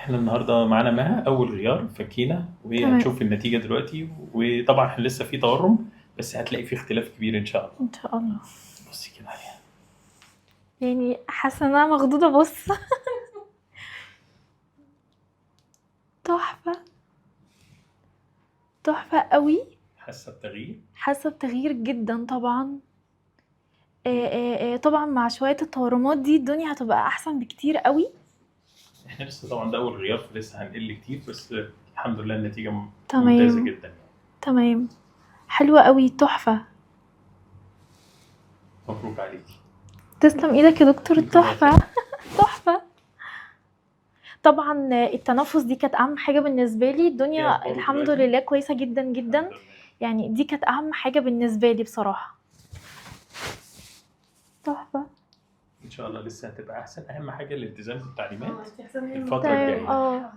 احنا النهارده معانا مها اول غيار فكينا، وهي تمام. هتشوف النتيجه دلوقتي. وطبعا احنا لسه في تورم، بس هتلاقي في اختلاف كبير ان شاء الله. ان شاء الله. بصي كده عليها. يعني حاسه ان انا مخضوضه. بص. تحفه. تحفه قوي. حاسه بتغيير؟ حاسه بتغيير جدا طبعا. طبعا مع شويه التورمات دي الدنيا هتبقى احسن بكتير قوي. احنا لسه طبعا ده اول غيار، فلسه هنقل كتير، بس الحمد لله النتيجه ممتازه تمام. جدا يعني. تمام. حلوه قوي. تحفه. مبروك عليكي. تسلم ايدك يا دكتور. الله تحفه. يخليك. تحفه. طبعا التنفس دي كانت اهم حاجه بالنسبه لي. ايه الدنيا اخباره الحمد دلوقتي؟ لله كويسه جدا جدا. الحمد لله. يعني دي كانت اهم حاجه بالنسبه لي بصراحه. تحفه. ان شاء الله لسه هتبقى احسن. اهم حاجه الالتزام بالتعليمات تمام. الفتره الجايه.